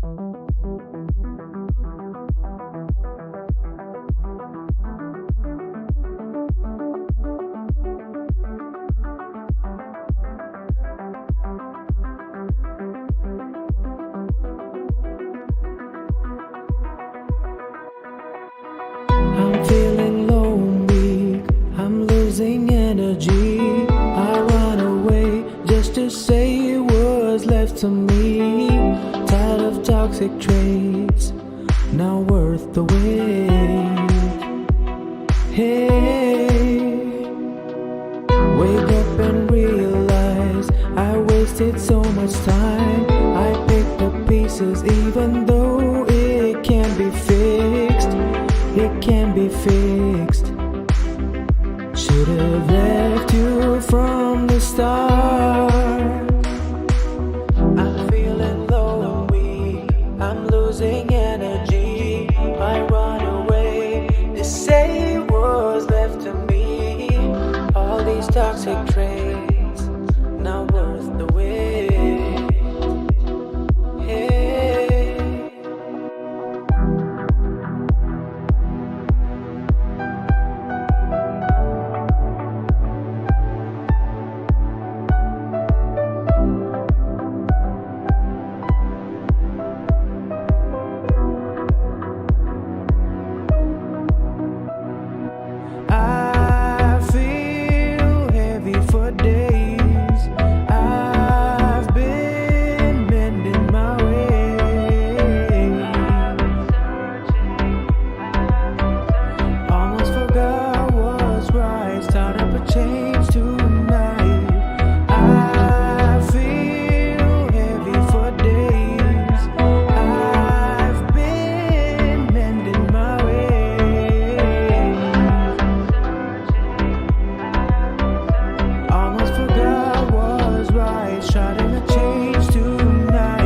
I'm feeling lonely, I'm losing energy. I run away just to say what's left to me. Tired of toxic traits, not worth the wait. Hey, wake up and realize I wasted so much time. I picked up pieces even though it can be fixed. It can be fixed. Should've left you from the start. I'm feeling low and weak, I'm losing energy. I run away to say what's left to me. All these toxic traits, not worth the wait. Hey. I feel heavy for days. I've been mending my way. Almost forgot what's right. Start up a change tonight. I feel heavy for days. I've been mending my way. Almost forgot what's right. Starting a change tonight.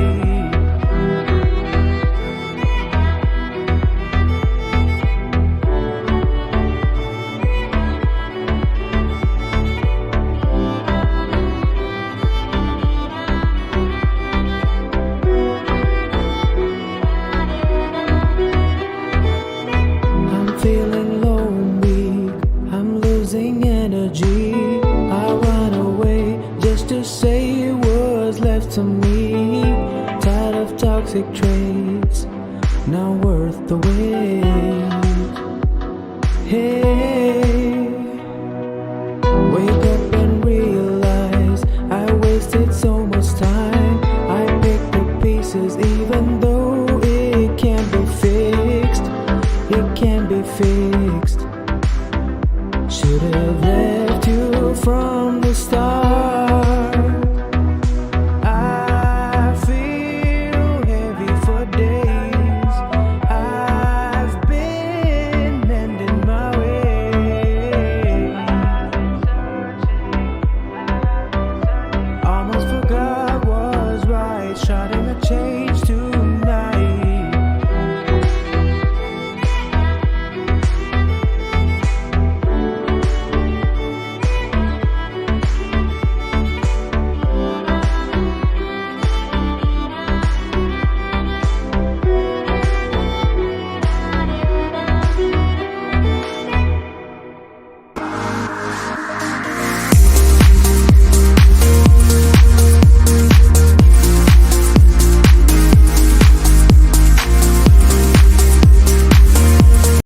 I'm feeling low and weak, I'm losing energy. I run away just to say what's left to me. Tired of toxic traits, not worth the wait. Hey, wake up and realize I wasted so much time. I picked up pieces even though it can be fixed. It can be fixed. Should've left you from the start. I feel heavy for days. I've been mending my way. Almost forgot what's right. Starting a change